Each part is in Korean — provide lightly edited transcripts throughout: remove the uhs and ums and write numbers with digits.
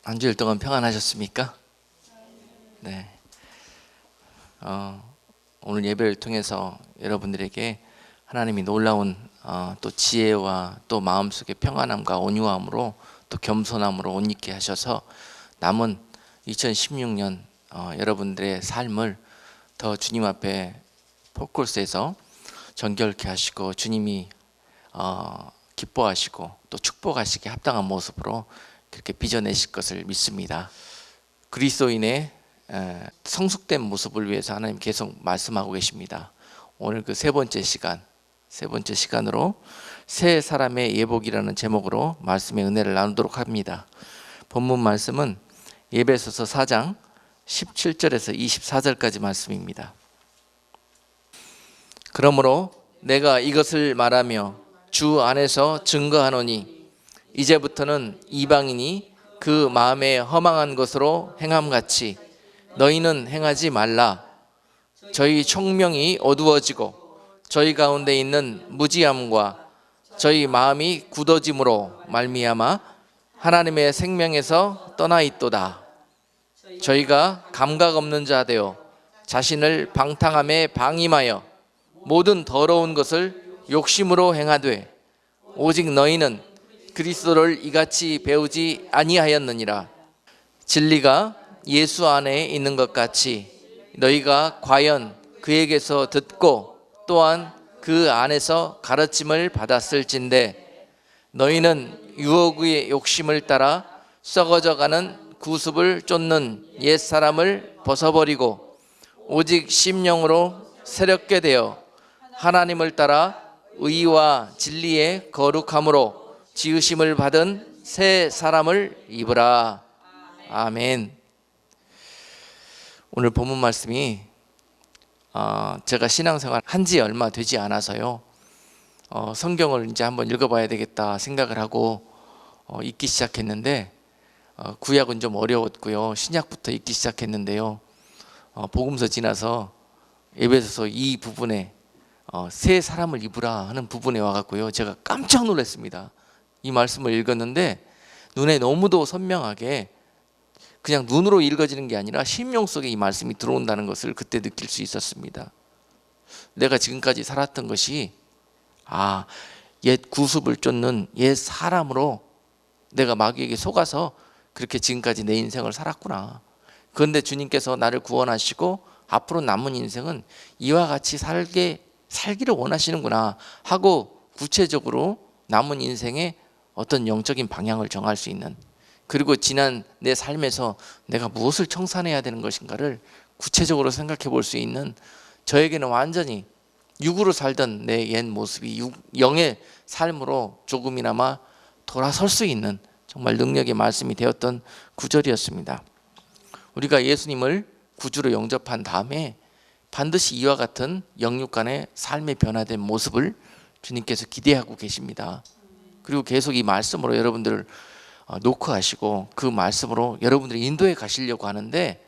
한 주일 동안 평안하셨습니까? 네. 오늘 예배를 통해서 여러분들에게 하나님이 놀라운 또 지혜와 또 마음속의 평안함과 온유함으로 또 겸손함으로 옷 입게 하셔서 남은 2016년 여러분들의 삶을 더 주님 앞에 포커스에서 정결케 하시고 주님이 기뻐하시고 또 축복하시기에 합당한 모습으로 그렇게 빚어내실 것을 믿습니다. 그리스도인의 성숙된 모습을 위해서 하나님 계속 말씀하고 계십니다. 오늘 그 세 번째 시간으로 새 사람의 예복이라는 제목으로 말씀의 은혜를 나누도록 합니다. 본문 말씀은 에베소서 4장 17절에서 24절까지 말씀입니다. 그러므로 내가 이것을 말하며 주 안에서 증거하노니 이제부터는 이방인이 그 마음에 허망한 것으로 행함같이 너희는 행하지 말라. 저희 총명이 어두워지고 저희 가운데 있는 무지함과 저희 마음이 굳어짐으로 말미암아 하나님의 생명에서 떠나 있도다. 저희가 감각 없는 자 되어 자신을 방탕함에 방임하여 모든 더러운 것을 욕심으로 행하되 오직 너희는 그리스도를 이같이 배우지 아니하였느니라. 진리가 예수 안에 있는 것 같이 너희가 과연 그에게서 듣고 또한 그 안에서 가르침을 받았을진데 너희는 유혹의 욕심을 따라 썩어져가는 구습을 쫓는 옛사람을 벗어버리고 오직 심령으로 새롭게 되어 하나님을 따라 의와 진리의 거룩함으로 지으심을 받은 새 사람을 입으라. 아멘. 오늘 본문 말씀이 제가 신앙생활 한지 얼마 되지 않아서요. 성경을 이제 한번 읽어봐야 되겠다 생각을 하고 읽기 시작했는데 구약은 좀 어려웠고요. 신약부터 읽기 시작했는데요. 복음서 지나서 에베소서 이 부분에 새 사람을 입으라 하는 부분에 와갖고요. 제가 깜짝 놀랐습니다. 이 말씀을 읽었는데 눈에 너무도 선명하게 그냥 눈으로 읽어지는 게 아니라 심령 속에 이 말씀이 들어온다는 것을 그때 느낄 수 있었습니다. 내가 지금까지 살았던 것이 옛 구습을 쫓는 옛 사람으로 내가 마귀에게 속아서 그렇게 지금까지 내 인생을 살았구나. 그런데 주님께서 나를 구원하시고 앞으로 남은 인생은 이와 같이 살기를 원하시는구나 하고 구체적으로 남은 인생에 어떤 영적인 방향을 정할 수 있는, 그리고 지난 내 삶에서 내가 무엇을 청산해야 되는 것인가를 구체적으로 생각해 볼 수 있는, 저에게는 완전히 육으로 살던 내 옛 모습이 영의 삶으로 조금이나마 돌아설 수 있는 정말 능력의 말씀이 되었던 구절이었습니다. 우리가 예수님을 구주로 영접한 다음에 반드시 이와 같은 영육 간의 삶의 변화된 모습을 주님께서 기대하고 계십니다. 그리고 계속 이 말씀으로 여러분들을 노크하시고 그 말씀으로 여러분들이 인도해 가시려고 하는데,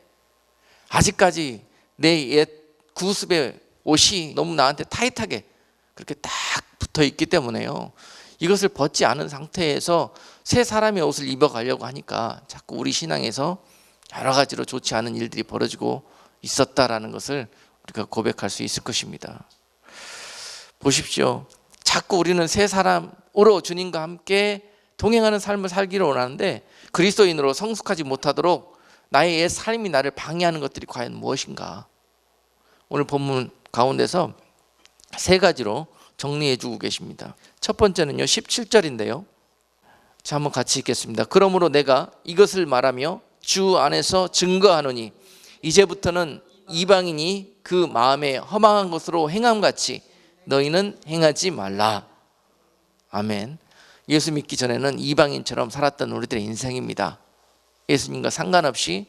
아직까지 내 옛 구습의 옷이 너무 나한테 타이트하게 그렇게 딱 붙어 있기 때문에요. 이것을 벗지 않은 상태에서 새 사람의 옷을 입어가려고 하니까 자꾸 우리 신앙에서 여러 가지로 좋지 않은 일들이 벌어지고 있었다라는 것을 우리가 고백할 수 있을 것입니다. 보십시오. 자꾸 우리는 새 사람으로 주님과 함께 동행하는 삶을 살기를 원하는데 그리스도인으로 성숙하지 못하도록 나의 옛 삶이 나를 방해하는 것들이 과연 무엇인가? 오늘 본문 가운데서 세 가지로 정리해 주고 계십니다. 첫 번째는요, 17절인데요. 자, 한번 같이 읽겠습니다. 그러므로 내가 이것을 말하며 주 안에서 증거하노니 이제부터는 이방인이 그 마음에 허망한 것으로 행함같이 너희는 행하지 말라. 아멘. 예수 믿기 전에는 이방인처럼 살았던 우리들의 인생입니다. 예수님과 상관없이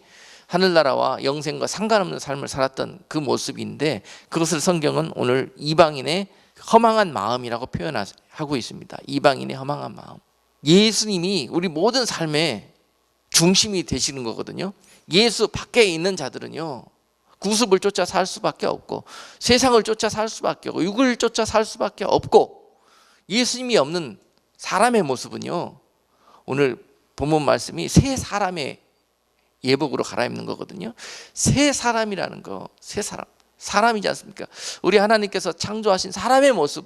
하늘나라와 영생과 상관없는 삶을 살았던 그 모습인데, 그것을 성경은 오늘 이방인의 허망한 마음이라고 표현하고 있습니다. 이방인의 허망한 마음. 예수님이 우리 모든 삶의 중심이 되시는 거거든요. 예수 밖에 있는 자들은요, 구습을 쫓아 살 수밖에 없고 세상을 쫓아 살 수밖에 없고 육을 쫓아 살 수밖에 없고, 예수님이 없는 사람의 모습은요, 오늘 본문 말씀이 새 사람의 예복으로 갈아입는 거거든요. 새 사람이라는 거, 새 사람이지 않습니까? 우리 하나님께서 창조하신 사람의 모습,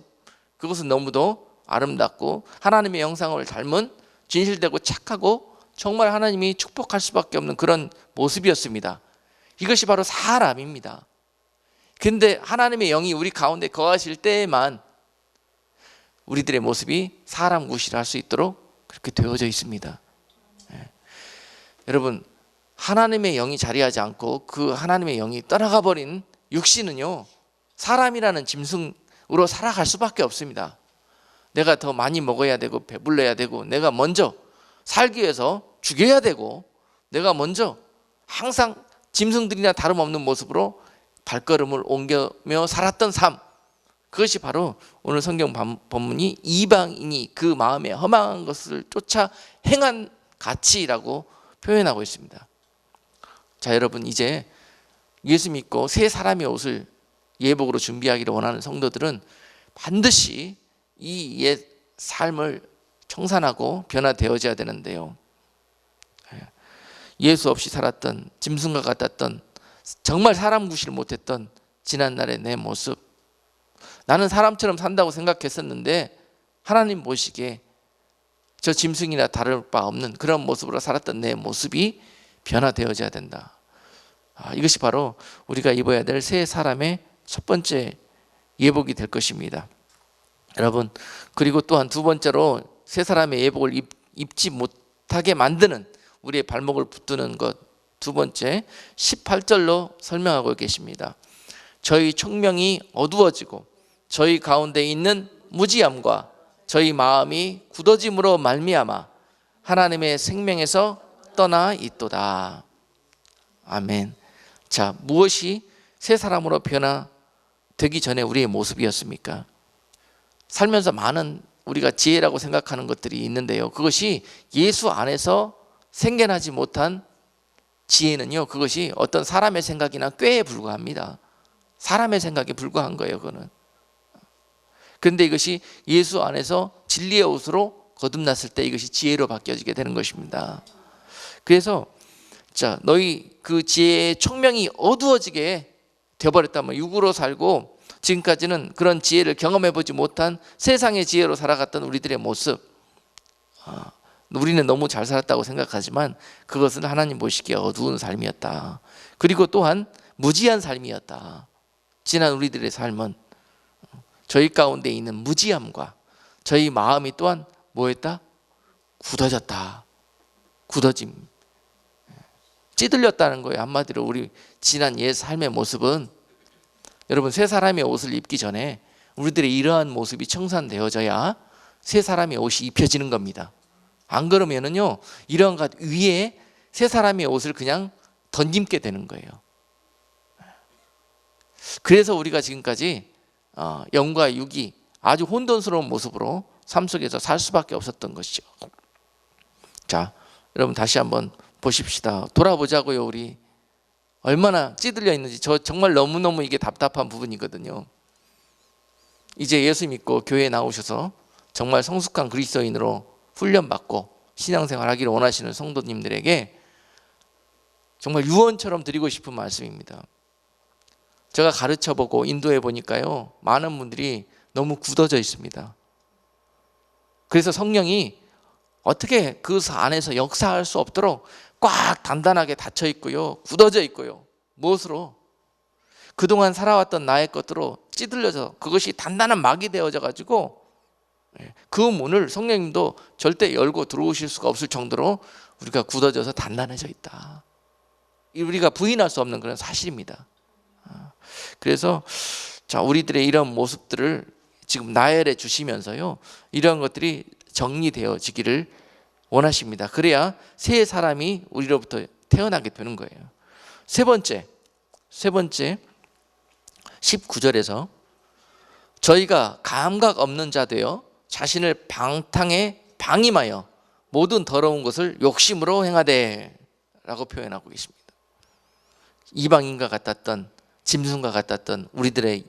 그것은 너무도 아름답고 하나님의 형상을 닮은 진실되고 착하고 정말 하나님이 축복할 수밖에 없는 그런 모습이었습니다. 이것이 바로 사람입니다. 근데 하나님의 영이 우리 가운데 거하실 때에만 우리들의 모습이 사람 구실을 할 수 있도록 그렇게 되어져 있습니다. 여러분, 하나님의 영이 자리하지 않고 그 하나님의 영이 떠나가 버린 육신은요, 사람이라는 짐승으로 살아갈 수밖에 없습니다. 내가 더 많이 먹어야 되고 배불러야 되고 내가 먼저 살기 위해서 죽여야 되고 내가 먼저 항상 짐승들이나 다름없는 모습으로 발걸음을 옮겨며 살았던 삶, 그것이 바로 오늘 성경 본문이 이방인이 그 마음에 허망한 것을 쫓아 행한 가치라고 표현하고 있습니다. 자, 여러분, 이제 예수 믿고 새 사람의 옷을 예복으로 준비하기를 원하는 성도들은 반드시 이 옛 삶을 청산하고 변화되어져야 되는데요, 예수 없이 살았던 짐승과 같았던 정말 사람 구실을 못했던 지난날의 내 모습, 나는 사람처럼 산다고 생각했었는데 하나님 보시기에 저 짐승이나 다를 바 없는 그런 모습으로 살았던 내 모습이 변화되어져야 된다. 이것이 바로 우리가 입어야 될 새 사람의 첫 번째 예복이 될 것입니다. 여러분, 그리고 또한 두 번째로 새 사람의 예복을 입지 못하게 만드는 우리의 발목을 붙드는 것, 두 번째 18절로 설명하고 계십니다. 저희 총명이 어두워지고 저희 가운데 있는 무지함과 저희 마음이 굳어짐으로 말미암아 하나님의 생명에서 떠나 있도다. 아멘. 자, 무엇이 새 사람으로 변화되기 전에 우리의 모습이었습니까? 살면서 많은 우리가 지혜라고 생각하는 것들이 있는데요, 그것이 예수 안에서 생겨나지 못한 지혜는요, 그것이 어떤 사람의 생각이나 꾀에 불과합니다. 사람의 생각에 불과한 거예요, 그거는. 그런데 이것이 예수 안에서 진리의 옷으로 거듭났을 때 이것이 지혜로 바뀌어지게 되는 것입니다. 그래서 자, 너희 그 지혜의 총명이 어두워지게 되어버렸다면, 육으로 살고 지금까지는 그런 지혜를 경험해보지 못한 세상의 지혜로 살아갔던 우리들의 모습, 우리는 너무 잘 살았다고 생각하지만 그것은 하나님 보시기에 어두운 삶이었다. 그리고 또한 무지한 삶이었다. 지난 우리들의 삶은 저희 가운데 있는 무지함과 저희 마음이 또한 뭐였다? 굳어졌다. 굳어짐, 찌들렸다는 거예요. 한마디로 우리 지난 옛 삶의 모습은, 여러분, 새 사람의 옷을 입기 전에 우리들의 이러한 모습이 청산되어져야 새 사람의 옷이 입혀지는 겁니다. 안 그러면은요, 이러한 것 위에 새 사람의 옷을 그냥 던짐게 되는 거예요. 그래서 우리가 지금까지 영과 육이 아주 혼돈스러운 모습으로 삶 속에서 살 수밖에 없었던 것이죠. 자, 여러분, 다시 한번 보십시다. 돌아보자고요. 우리 얼마나 찌들려 있는지. 저 정말 너무너무 이게 답답한 부분이거든요. 이제 예수 믿고 교회에 나오셔서 정말 성숙한 그리스도인으로 훈련받고 신앙생활 하기를 원하시는 성도님들에게 정말 유언처럼 드리고 싶은 말씀입니다. 제가 가르쳐보고 인도해 보니까요, 많은 분들이 너무 굳어져 있습니다. 그래서 성령이 어떻게 그 안에서 역사할 수 없도록 꽉 단단하게 닫혀 있고요, 굳어져 있고요. 무엇으로? 그동안 살아왔던 나의 것으로 찌들려서 그것이 단단한 막이 되어져 가지고 그 문을 성령님도 절대 열고 들어오실 수가 없을 정도로 우리가 굳어져서 단단해져 있다. 우리가 부인할 수 없는 그런 사실입니다. 그래서 자, 우리들의 이런 모습들을 지금 나열해 주시면서요, 이런 것들이 정리되어지기를 원하십니다. 그래야 새 사람이 우리로부터 태어나게 되는 거예요. 세 번째 19절에서 저희가 감각 없는 자 되어 자신을 방탕에 방임하여 모든 더러운 것을 욕심으로 행하되 라고 표현하고 계십니다. 이방인과 같았던, 짐승과 같았던 우리들의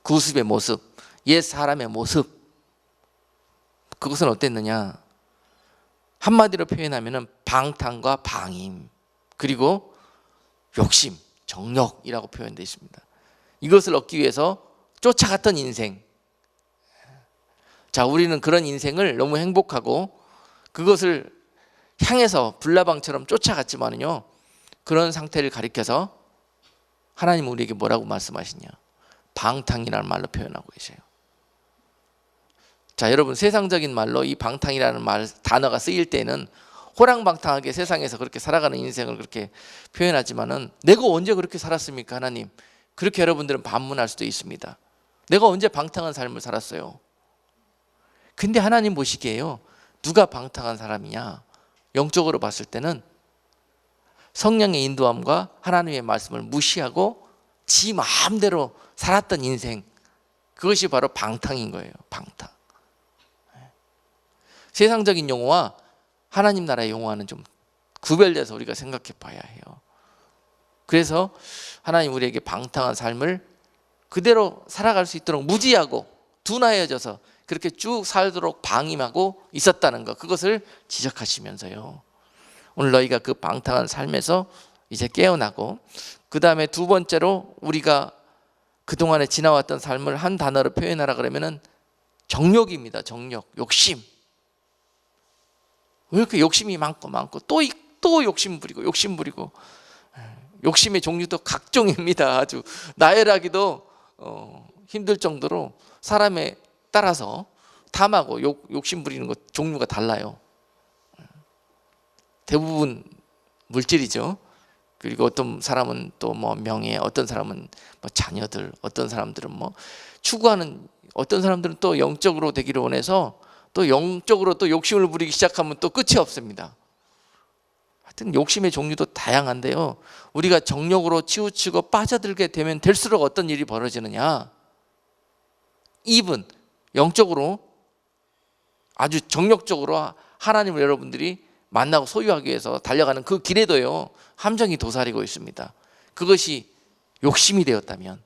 구습의 모습, 옛 사람의 모습, 그것은 어땠느냐? 한마디로 표현하면 방탕과 방임, 그리고 욕심, 정욕이라고 표현되어 있습니다. 이것을 얻기 위해서 쫓아갔던 인생. 자, 우리는 그런 인생을 너무 행복하고 그것을 향해서 불나방처럼 쫓아갔지만요, 그런 상태를 가리켜서 하나님은 우리에게 뭐라고 말씀하시냐? 방탕이라는 말로 표현하고 계세요. 자, 여러분, 세상적인 말로 이 방탕이라는 단어가 쓰일 때는 호랑방탕하게 세상에서 그렇게 살아가는 인생을 그렇게 표현하지만은, 내가 언제 그렇게 살았습니까, 하나님? 그렇게 여러분들은 반문할 수도 있습니다. 내가 언제 방탕한 삶을 살았어요? 근데 하나님 보시기에요, 누가 방탕한 사람이냐? 영적으로 봤을 때는 성령의 인도함과 하나님의 말씀을 무시하고 지 마음대로 살았던 인생, 그것이 바로 방탕인 거예요. 방탕. 세상적인 용어와 하나님 나라의 용어와는 좀 구별돼서 우리가 생각해 봐야 해요. 그래서 하나님 우리에게 방탕한 삶을 그대로 살아갈 수 있도록 무지하고 둔하여져서 그렇게 쭉 살도록 방임하고 있었다는 것, 그것을 지적하시면서요, 오늘 너희가 그 방탕한 삶에서 이제 깨어나고, 그 다음에 두 번째로 우리가 그동안에 지나왔던 삶을 한 단어로 표현하라 그러면은 정욕입니다. 정욕, 욕심. 왜 이렇게 욕심이 많고 또 욕심 부리고 욕심의 종류도 각종입니다. 아주 나열하기도 힘들 정도로 사람에 따라서 탐하고 욕심 부리는 것 종류가 달라요. 대부분 물질이죠. 그리고 어떤 사람은 또 뭐 명예, 어떤 사람은 뭐 자녀들, 어떤 사람들은 뭐 추구하는, 어떤 사람들은 또 영적으로 되기를 원해서 또 영적으로 또 욕심을 부리기 시작하면 또 끝이 없습니다. 하여튼 욕심의 종류도 다양한데요, 우리가 정욕으로 치우치고 빠져들게 되면 될수록 어떤 일이 벌어지느냐? 입은 영적으로 아주 정욕적으로 하나님을 여러분들이 만나고 소유하기 위해서 달려가는 그 길에도요, 함정이 도사리고 있습니다. 그것이 욕심이 되었다면,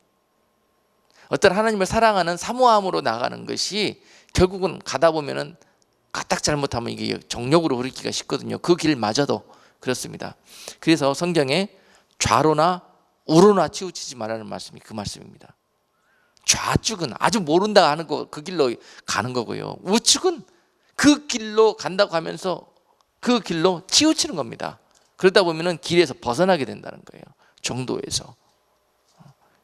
어떤 하나님을 사랑하는 사모함으로 나가는 것이 결국은 가다 보면은 까딱 잘못하면 이게 정욕으로 흐르기가 쉽거든요. 그 길마저도 그렇습니다. 그래서 성경에 좌로나 우로나 치우치지 말라는 말씀이 그 말씀입니다. 좌측은 아주 모른다 하는 거, 그 길로 가는 거고요, 우측은 그 길로 간다고 하면서 그 길로 치우치는 겁니다. 그러다 보면은 길에서 벗어나게 된다는 거예요, 정도에서.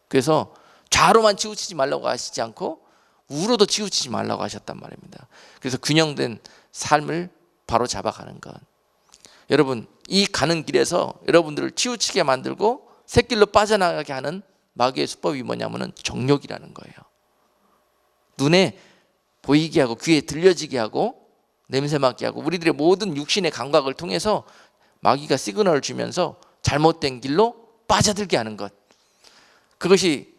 그래서 좌로만 치우치지 말라고 하시지 않고 우로도 치우치지 말라고 하셨단 말입니다. 그래서 균형된 삶을 바로 잡아가는 것. 여러분, 이 가는 길에서 여러분들을 치우치게 만들고 새길로 빠져나가게 하는 마귀의 수법이 뭐냐면은 정욕이라는 거예요. 눈에 보이게 하고 귀에 들려지게 하고 냄새 맡게 하고 우리들의 모든 육신의 감각을 통해서 마귀가 시그널을 주면서 잘못된 길로 빠져들게 하는 것, 그것이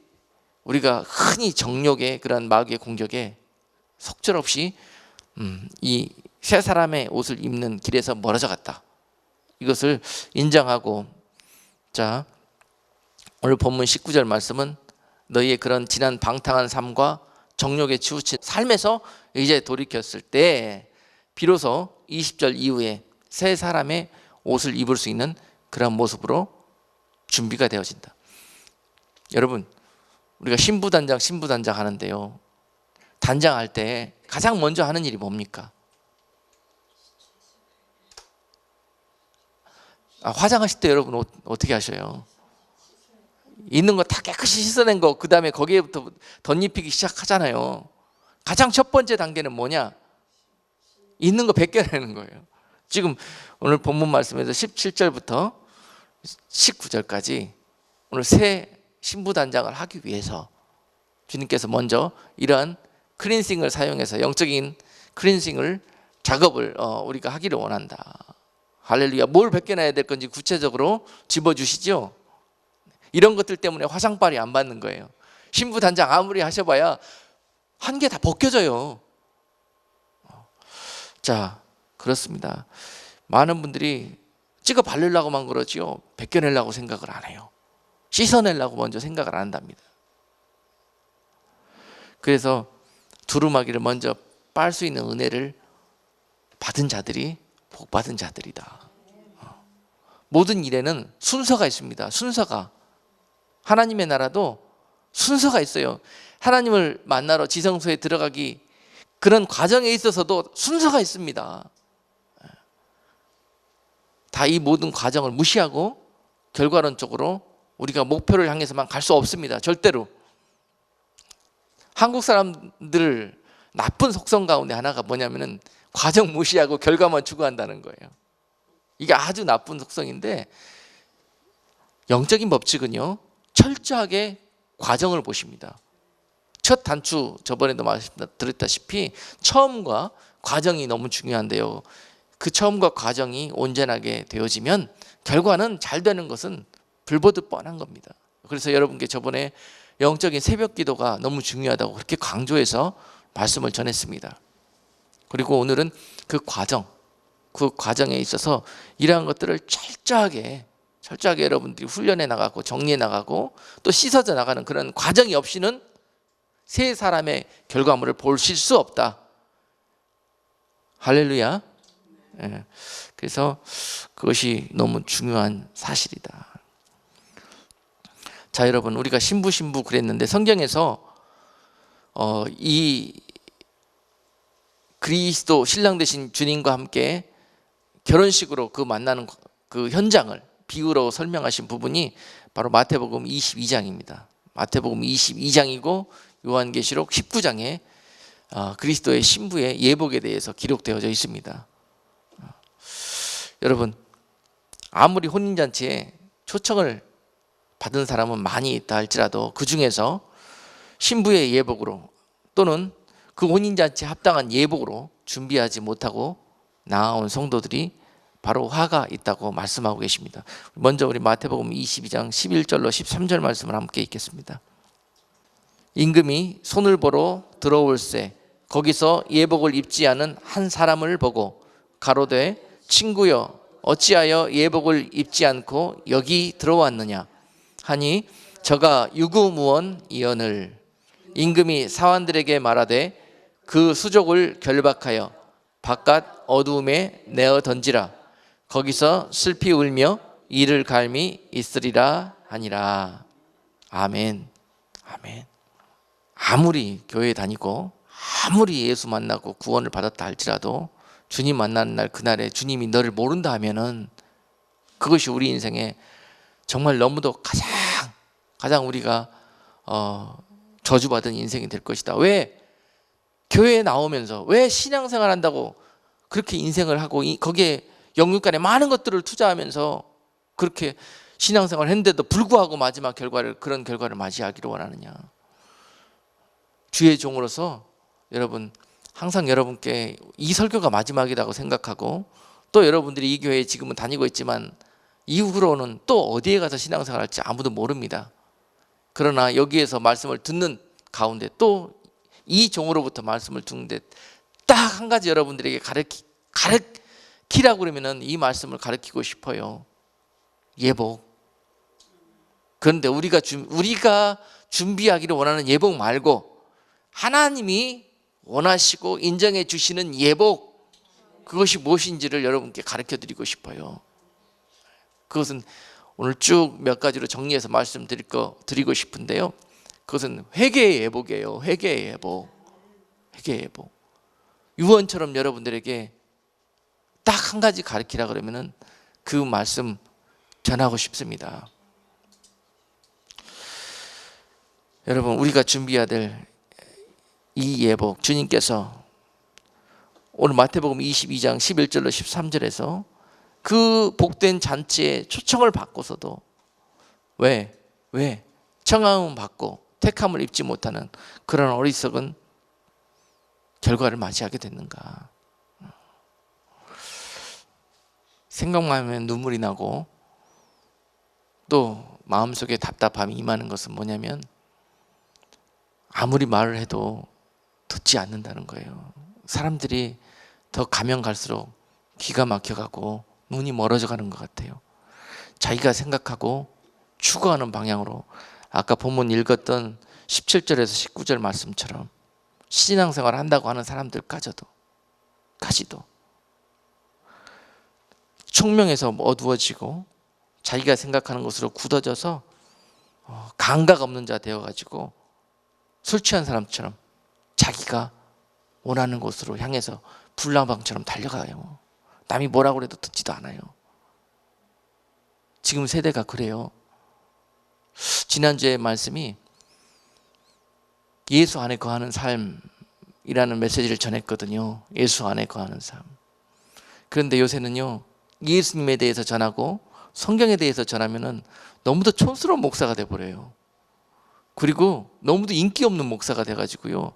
우리가 흔히 정욕의 그런 마귀의 공격에 속절없이 이 새 사람의 옷을 입는 길에서 멀어져 갔다, 이것을 인정하고, 자, 오늘 본문 19절 말씀은 너희의 그런 지난 방탕한 삶과 정욕에 치우친 삶에서 이제 돌이켰을 때 비로소 20절 이후에 새 사람의 옷을 입을 수 있는 그런 모습으로 준비가 되어진다. 여러분, 우리가 신부단장 하는데요, 단장할 때 가장 먼저 하는 일이 뭡니까? 화장하실 때 여러분 어떻게 하셔요? 있는 거 다 깨끗이 씻어낸 거, 그 다음에 거기에부터 덧입히기 시작하잖아요. 가장 첫 번째 단계는 뭐냐? 있는 거 벗겨내는 거예요. 지금 오늘 본문 말씀에서 17절부터 19절까지 오늘 새 신부단장을 하기 위해서 주님께서 먼저 이러한 클린싱을 사용해서 영적인 클린싱을 작업을 우리가 하기를 원한다. 할렐루야. 뭘 벗겨내야 될 건지 구체적으로 집어주시죠. 이런 것들 때문에 화상빨이 안 받는 거예요. 신부단장 아무리 하셔봐야 한 개 다 벗겨져요. 자, 그렇습니다. 많은 분들이 찍어 바르려고만 그러지요, 벗겨내려고 생각을 안 해요. 씻어내려고 먼저 생각을 안 한답니다. 그래서 두루마기를 먼저 빨 수 있는 은혜를 받은 자들이 복받은 자들이다. 모든 일에는 순서가 있습니다. 순서가. 하나님의 나라도 순서가 있어요. 하나님을 만나러 지성소에 들어가기 그런 과정에 있어서도 순서가 있습니다. 다 이 모든 과정을 무시하고 결과론적으로 우리가 목표를 향해서만 갈 수 없습니다. 절대로. 한국 사람들 나쁜 속성 가운데 하나가 뭐냐면은 과정 무시하고 결과만 추구한다는 거예요. 이게 아주 나쁜 속성인데, 영적인 법칙은요 철저하게 과정을 보십니다. 첫 단추, 저번에도 말씀드렸다시피 처음과 과정이 너무 중요한데요, 그 처음과 과정이 온전하게 되어지면 결과는 잘 되는 것은 불보듯 뻔한 겁니다. 그래서 여러분께 저번에 영적인 새벽 기도가 너무 중요하다고 그렇게 강조해서 말씀을 전했습니다. 그리고 오늘은 그 과정에 있어서 이러한 것들을 철저하게 여러분들이 훈련해 나가고 정리해 나가고 또 씻어져 나가는 그런 과정이 없이는 세 사람의 결과물을 보실 수 없다. 할렐루야. 그래서 그것이 너무 중요한 사실이다. 자, 여러분, 우리가 신부 그랬는데 성경에서 이 그리스도 신랑 되신 주님과 함께 결혼식으로 그 만나는 그 현장을 비유로 설명하신 부분이 바로 마태복음 22장입니다. 마태복음 22장이고 요한계시록 19장에 그리스도의 신부의 예복에 대해서 기록되어져 있습니다. 여러분, 아무리 혼인잔치에 초청을 받은 사람은 많이 있다 할지라도 그 중에서 신부의 예복으로 또는 그 혼인잔치에 합당한 예복으로 준비하지 못하고 나아온 성도들이 바로 화가 있다고 말씀하고 계십니다. 먼저 우리 마태복음 22장 11절로 13절 말씀을 함께 읽겠습니다. 임금이 손을 보러 들어올새 거기서 예복을 입지 않은 한 사람을 보고 가로되 친구여 어찌하여 예복을 입지 않고 여기 들어왔느냐 하니 저가 유구무원이언을 임금이 사환들에게 말하되 그 수족을 결박하여 바깥 어두움에 내어 던지라 거기서 슬피 울며 이를 갈미 있으리라 하니라. 아멘. 아멘. 아무리 교회에 다니고 아무리 예수 만나고 구원을 받았다 할지라도 주님 만나는 날 그날에 주님이 너를 모른다 하면은 그것이 우리 인생에 정말 너무도 가장 우리가 저주받은 인생이 될 것이다. 왜 교회에 나오면서 왜 신앙생활 한다고 그렇게 인생을 하고 거기에 영육간에 많은 것들을 투자하면서 그렇게 신앙생활을 했는데도 불구하고 마지막 그런 결과를 맞이하기를 원하느냐. 주의 종으로서 여러분 항상 여러분께 이 설교가 마지막이라고 생각하고 또 여러분들이 이 교회에 지금은 다니고 있지만 이후로는 또 어디에 가서 신앙생활 할지 아무도 모릅니다. 그러나 여기에서 말씀을 듣는 가운데 또 이 종으로부터 말씀을 듣는데 딱 한 가지 여러분들에게 가르치라고 그러면은 이 말씀을 가르치고 싶어요. 예복. 그런데 우리가 준비하기를 원하는 예복 말고 하나님이 원하시고 인정해 주시는 예복, 그것이 무엇인지를 여러분께 가르쳐 드리고 싶어요. 그것은 오늘 쭉 몇 가지로 정리해서 말씀드리고 싶은데요, 그것은 회개의 예복이에요. 회개의 예복. 회개의 예복. 유언처럼 여러분들에게 딱 한 가지 가르치라 그러면은 그 말씀 전하고 싶습니다. 여러분, 우리가 준비해야 될 이 예복, 주님께서 오늘 마태복음 22장 11절로 13절에서 그 복된 잔치에 초청을 받고서도 왜 청함을 받고 택함을 입지 못하는 그런 어리석은 결과를 맞이하게 됐는가. 생각만 하면 눈물이 나고 또 마음속에 답답함이 임하는 것은 뭐냐면 아무리 말을 해도 듣지 않는다는 거예요. 사람들이 더 가면 갈수록 귀가 막혀가고 눈이 멀어져 가는 것 같아요. 자기가 생각하고 추구하는 방향으로 아까 본문 읽었던 17절에서 19절 말씀처럼 신앙생활 한다고 하는 사람들까지도 총명해서 어두워지고 자기가 생각하는 것으로 굳어져서 감각 없는 자 되어가지고 술 취한 사람처럼 자기가 원하는 곳으로 향해서 불나방처럼 달려가요. 남이 뭐라고 해도 듣지도 않아요. 지금 세대가 그래요. 지난주에 말씀이 예수 안에 거하는 삶이라는 메시지를 전했거든요. 예수 안에 거하는 삶. 그런데 요새는요, 예수님에 대해서 전하고 성경에 대해서 전하면은 너무도 촌스러운 목사가 돼버려요. 그리고 너무도 인기 없는 목사가 돼가지고요,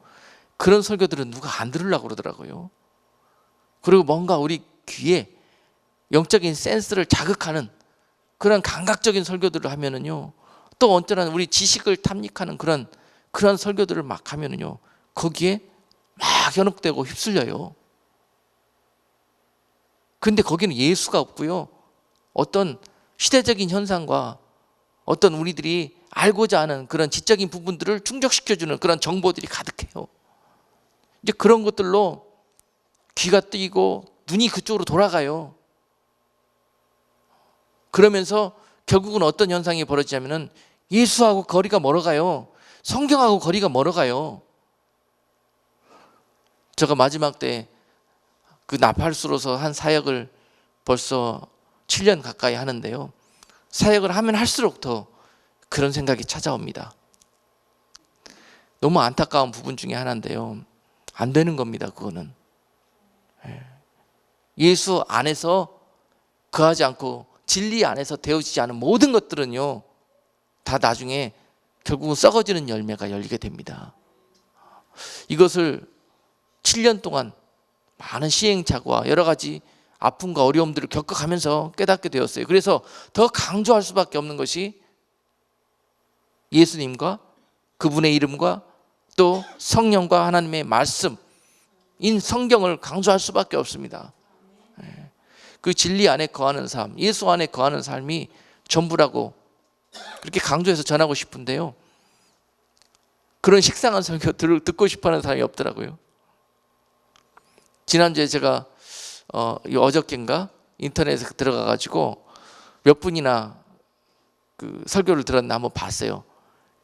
그런 설교들은 누가 안 들으려고 그러더라고요. 그리고 뭔가 우리 귀에 영적인 센스를 자극하는 그런 감각적인 설교들을 하면은요, 또 언제나 우리 지식을 탐닉하는 그런 설교들을 막 하면은요, 거기에 막 현혹되고 휩쓸려요. 근데 거기는 예수가 없고요, 어떤 시대적인 현상과 어떤 우리들이 알고자 하는 그런 지적인 부분들을 충족시켜주는 그런 정보들이 가득해요. 이제 그런 것들로 귀가 뜨이고 눈이 그쪽으로 돌아가요. 그러면서 결국은 어떤 현상이 벌어지냐면은 예수하고 거리가 멀어가요. 성경하고 거리가 멀어가요. 제가 마지막 때 그 나팔수로서 한 사역을 벌써 7년 가까이 하는데요, 사역을 하면 할수록 더 그런 생각이 찾아옵니다. 너무 안타까운 부분 중에 하나인데요, 안 되는 겁니다. 그거는 예수 안에서 거하지 않고 진리 안에서 되어지지 않은 모든 것들은요, 다 나중에 결국은 썩어지는 열매가 열리게 됩니다. 이것을 7년 동안 많은 시행착오와 여러 가지 아픔과 어려움들을 겪어가면서 깨닫게 되었어요. 그래서 더 강조할 수밖에 없는 것이 예수님과 그분의 이름과 또 성령과 하나님의 말씀인 성경을 강조할 수밖에 없습니다. 그 진리 안에 거하는 삶, 예수 안에 거하는 삶이 전부라고 그렇게 강조해서 전하고 싶은데요, 그런 식상한 설교 듣고 싶어하는 사람이 없더라고요. 지난주에 제가 어저께인가 인터넷에 들어가가지고 몇 분이나 그 설교를 들었나 한번 봤어요.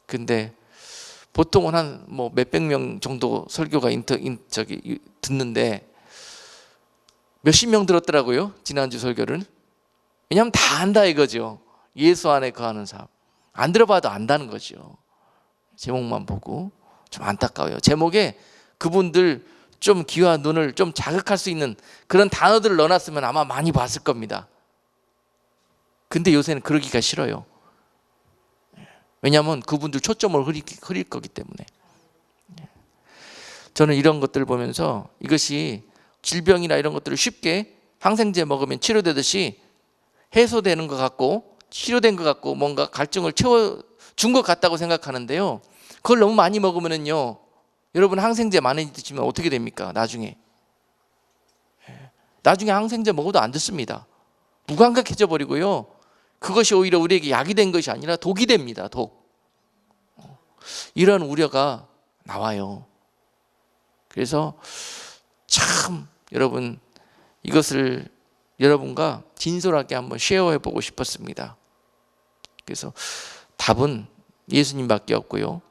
근데 보통은 한 뭐 몇백 명 정도 설교가 듣는데 몇십 명 들었더라고요, 지난주 설교를. 왜냐하면 다 안다 이거죠. 예수 안에 거하는 삶. 안 들어봐도 안다는 거죠. 제목만 보고. 좀 안타까워요. 제목에 그분들 좀 귀와 눈을 좀 자극할 수 있는 그런 단어들을 넣어놨으면 아마 많이 봤을 겁니다. 근데 요새는 그러기가 싫어요. 왜냐하면 그분들 초점을 흐릴 거기 때문에. 저는 이런 것들을 보면서 이것이 질병이나 이런 것들을 쉽게 항생제 먹으면 치료되듯이 해소되는 것 같고 치료된 것 같고 뭔가 갈증을 채워준 것 같다고 생각하는데요, 그걸 너무 많이 먹으면요, 여러분 항생제 많이 드시면 어떻게 됩니까? 나중에 항생제 먹어도 안 듣습니다. 무감각해져 버리고요, 그것이 오히려 우리에게 약이 된 것이 아니라 독이 됩니다. 독. 이런 우려가 나와요. 그래서 참 여러분, 이것을 여러분과 진솔하게 한번 쉐어해 보고 싶었습니다. 그래서 답은 예수님밖에 없고요,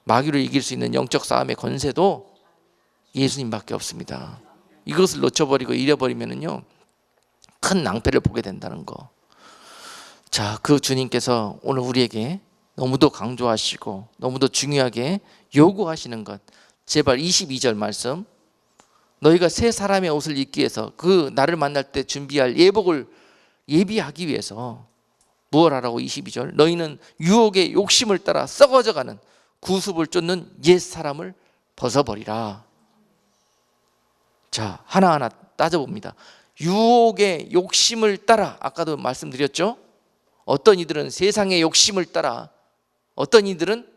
마귀를 이길 수 있는 영적 싸움의 권세도 예수님밖에 없습니다. 이것을 놓쳐버리고 잃어버리면요, 큰 낭패를 보게 된다는 거. 자, 그 주님께서 오늘 우리에게 너무도 강조하시고 너무도 중요하게 요구하시는 것, 제발 22절 말씀, 너희가 새 사람의 옷을 입기 위해서 그 나를 만날 때 준비할 예복을 예비하기 위해서 무엇 하라고? 22절, 너희는 유혹의 욕심을 따라 썩어져가는 구습을 쫓는 옛 사람을 벗어버리라. 자, 하나하나 따져봅니다. 유혹의 욕심을 따라, 아까도 말씀드렸죠? 어떤 이들은 세상의 욕심을 따라, 어떤 이들은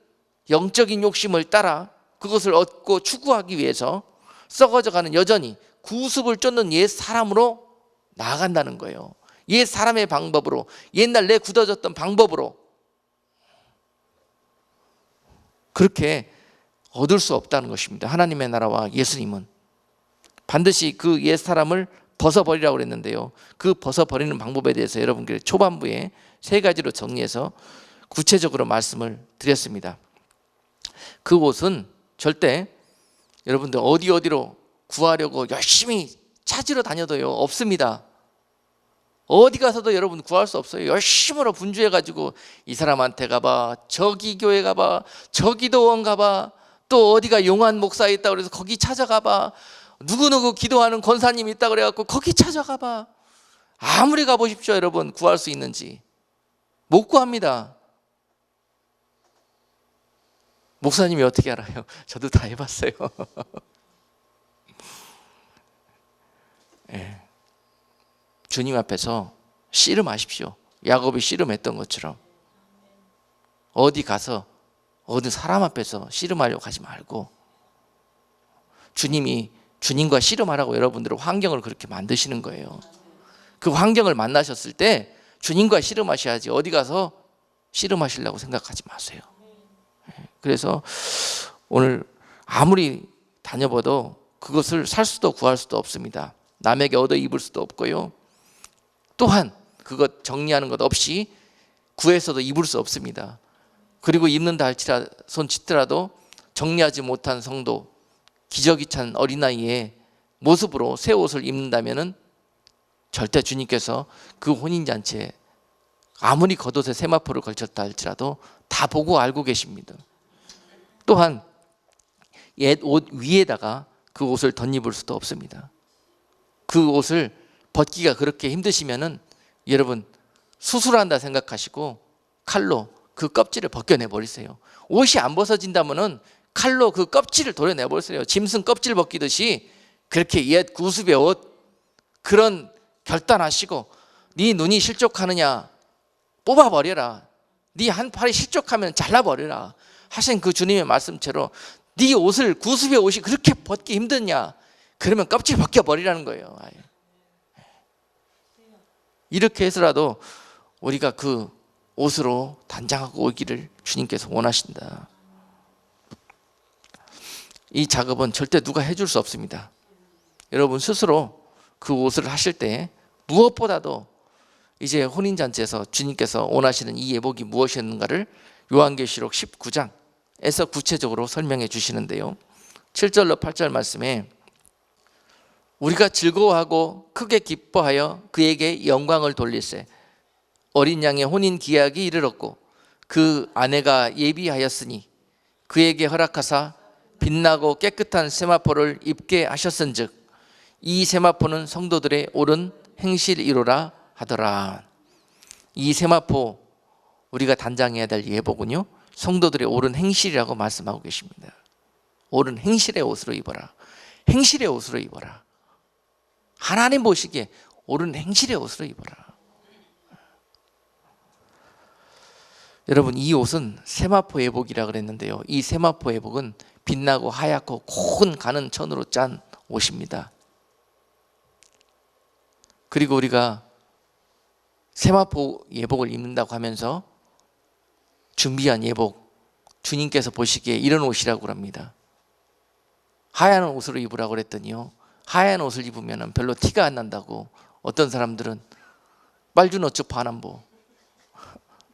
영적인 욕심을 따라 그것을 얻고 추구하기 위해서 썩어져가는, 여전히 구습을 쫓는 옛 사람으로 나아간다는 거예요. 옛 사람의 방법으로, 옛날 내 굳어졌던 방법으로. 그렇게 얻을 수 없다는 것입니다. 하나님의 나라와 예수님은 반드시 그 옛 사람을 벗어버리라고 그랬는데요. 그 벗어버리는 방법에 대해서 여러분께 초반부에 3가지로 정리해서 구체적으로 말씀을 드렸습니다. 그 옷은 절대 여러분들 어디로 구하려고 열심히 찾으러 다녀도요 없습니다. 어디 가서도 여러분 구할 수 없어요. 열심으로 분주해가지고 이 사람한테 가봐, 저기 교회 가봐, 저기도원 가봐, 또 어디가 용한 목사에 있다고 그래서 거기 찾아가봐, 누구누구 기도하는 권사님이 있다고 그래갖고 거기 찾아가봐. 아무리 가보십시오 여러분, 구할 수 있는지 못 구합니다. 목사님이 어떻게 알아요? 저도 다 해봤어요. 네. 주님 앞에서 씨름하십시오. 야곱이 씨름했던 것처럼. 어디 가서 어느 사람 앞에서 씨름하려고 하지 말고, 주님이 주님과 씨름하라고 여러분들은 환경을 그렇게 만드시는 거예요. 그 환경을 만나셨을 때 주님과 씨름하셔야지 어디 가서 씨름하시려고 생각하지 마세요. 그래서 오늘 아무리 다녀봐도 그것을 살 수도 구할 수도 없습니다. 남에게 얻어 입을 수도 없고요. 또한 그것 정리하는 것 없이 구해서도 입을 수 없습니다. 그리고 입는다 할지라 손짓더라도 정리하지 못한 성도, 기저귀 찬 어린아이의 모습으로 새 옷을 입는다면은 절대 주님께서 그 혼인잔치에 아무리 겉옷에 세마포를 걸쳤다 할지라도 다 보고 알고 계십니다. 또한 옛 옷 위에다가 그 옷을 덧입을 수도 없습니다. 그 옷을 벗기가 그렇게 힘드시면은 여러분 수술한다 생각하시고 칼로 그 껍질을 벗겨내 버리세요. 옷이 안 벗어진다면은 칼로 그 껍질을 도려내 버리세요. 짐승 껍질 벗기듯이 그렇게 옛 구습의 옷 그런 결단하시고, 네 눈이 실족하느냐 뽑아버려라, 네 한 팔이 실족하면 잘라버려라 하신 그 주님의 말씀처럼 네 옷을, 구습의 옷이 그렇게 벗기 힘드냐, 그러면 껍질 벗겨버리라는 거예요. 이렇게 해서라도 우리가 그 옷으로 단장하고 오기를 주님께서 원하신다. 이 작업은 절대 누가 해줄 수 없습니다. 여러분 스스로 그 옷을 하실 때 무엇보다도 이제 혼인잔치에서 주님께서 원하시는 이 예복이 무엇이었는가를 요한계시록 19장에서 구체적으로 설명해 주시는데요. 7절로 8절 말씀에 우리가 즐거워하고 크게 기뻐하여 그에게 영광을 돌릴세. 어린 양의 혼인 기약이 이르렀고 그 아내가 예비하였으니 그에게 허락하사 빛나고 깨끗한 세마포를 입게 하셨은즉 이 세마포는 성도들의 옳은 행실이로라 하더라. 이 세마포, 우리가 단장해야 될 예복은요 성도들의 옳은 행실이라고 말씀하고 계십니다. 옳은 행실의 옷으로 입어라. 행실의 옷으로 입어라. 하나님 보시기에 옳은 행실의 옷으로 입어라. 여러분 이 옷은 세마포 예복이라 그랬는데요, 이 세마포 예복은 빛나고 하얗고 고운 가는 천으로 짠 옷입니다. 그리고 우리가 세마포 예복을 입는다고 하면서 준비한 예복, 주님께서 보시기에 이런 옷이라고 합니다. 하얀 옷으로 입으라고 그랬더니요, 하얀 옷을 입으면 별로 티가 안 난다고 어떤 사람들은 빨준 어쩌 파남보,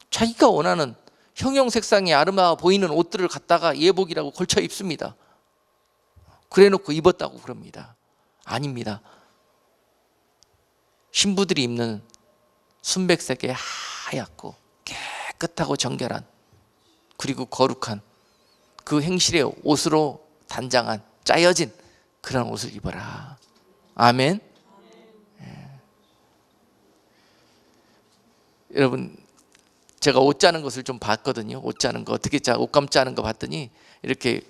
자기가 원하는 형용 색상이 아름다워 보이는 옷들을 갖다가 예복이라고 걸쳐 입습니다. 그래 놓고 입었다고 그럽니다. 아닙니다. 신부들이 입는 순백색의 하얗고 깨끗하고 정결한 그리고 거룩한 그 행실의 옷으로 단장한 짜여진 그런 옷을 입어라. 아멘. 여러분 제가 옷 짜는 것을 좀 봤거든요. 옷 짜는 거 어떻게 옷감 짜는 거 봤더니 이렇게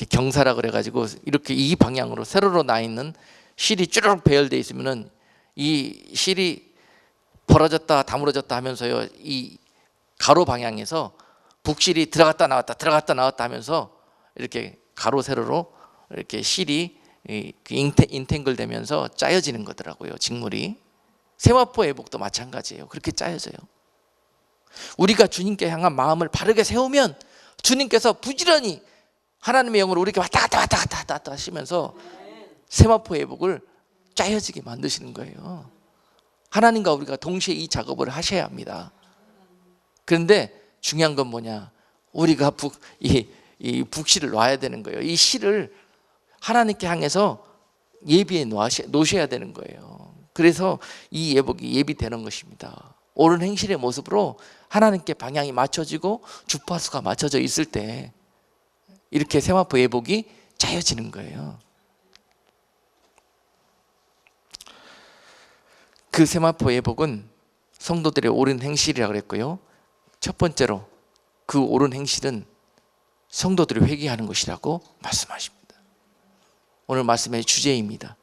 경사라 그래가지고 이렇게 이 방향으로 세로로 나 있는 실이 쭈르륵 배열되어 있으면은 이 실이 벌어졌다 다물어졌다 하면서요, 이 가로 방향에서 북실이 들어갔다 나왔다 하면서 이렇게 가로 세로로 이렇게 실이 인탱글 되면서 짜여지는 거더라고요. 직물이. 세마포 예복도 마찬가지예요. 그렇게 짜여져요. 우리가 주님께 향한 마음을 바르게 세우면 주님께서 부지런히 하나님의 영으로 우리에게 왔다 갔다 하시면서 세마포 예복을 짜여지게 만드시는 거예요. 하나님과 우리가 동시에 이 작업을 하셔야 합니다. 그런데 중요한 건 뭐냐? 우리가 이 북실을 놔야 되는 거예요. 이 실을 하나님께 향해서 예비해 놓으셔야 되는 거예요. 그래서 이 예복이 예비되는 것입니다. 옳은 행실의 모습으로 하나님께 방향이 맞춰지고 주파수가 맞춰져 있을 때 이렇게 세마포 예복이 짜여지는 거예요. 그 세마포 예복은 성도들의 옳은 행실이라고 그랬고요. 첫 번째로 그 옳은 행실은 성도들이 회개하는 것이라고 말씀하십니다. 오늘 말씀의 주제입니다.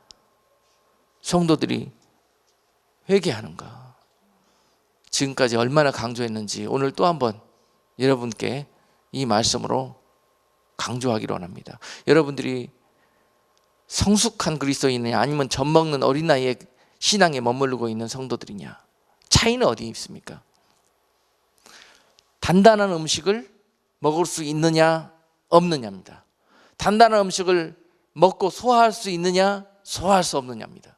성도들이 회개하는가? 지금까지 얼마나 강조했는지 오늘 또 한번 여러분께 이 말씀으로 강조하기로 합니다. 여러분들이 성숙한 그리스도인이냐 아니면 젖먹는 어린아이의 신앙에 머무르고 있는 성도들이냐, 차이는 어디 있습니까? 단단한 음식을 먹을 수 있느냐 없느냐입니다. 단단한 음식을 먹고 소화할 수 있느냐 소화할 수 없느냐입니다.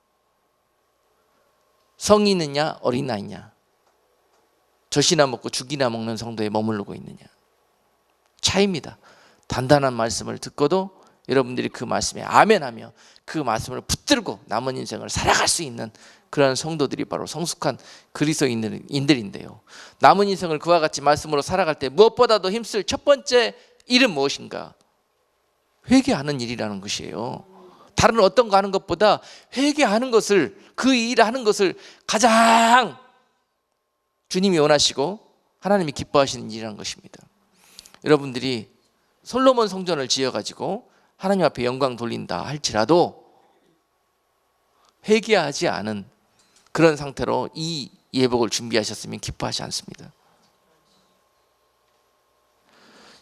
성인이냐 어린아이냐, 젖이나 먹고 죽이나 먹는 성도에 머무르고 있느냐, 차이입니다. 단단한 말씀을 듣고도 여러분들이 그 말씀에 아멘하며 그 말씀을 붙들고 남은 인생을 살아갈 수 있는 그런 성도들이 바로 성숙한 그리스도인들인데요. 남은 인생을 그와 같이 말씀으로 살아갈 때 무엇보다도 힘쓸 첫 번째 일은 무엇인가? 회개하는 일이라는 것이에요. 다른 어떤 거 하는 것보다 회개하는 것을, 그 일을 하는 것을 가장 주님이 원하시고 하나님이 기뻐하시는 일이라는 것입니다. 여러분들이 솔로몬 성전을 지어가지고 하나님 앞에 영광 돌린다 할지라도 회개하지 않은 그런 상태로 이 예복을 준비하셨으면 기뻐하지 않습니다.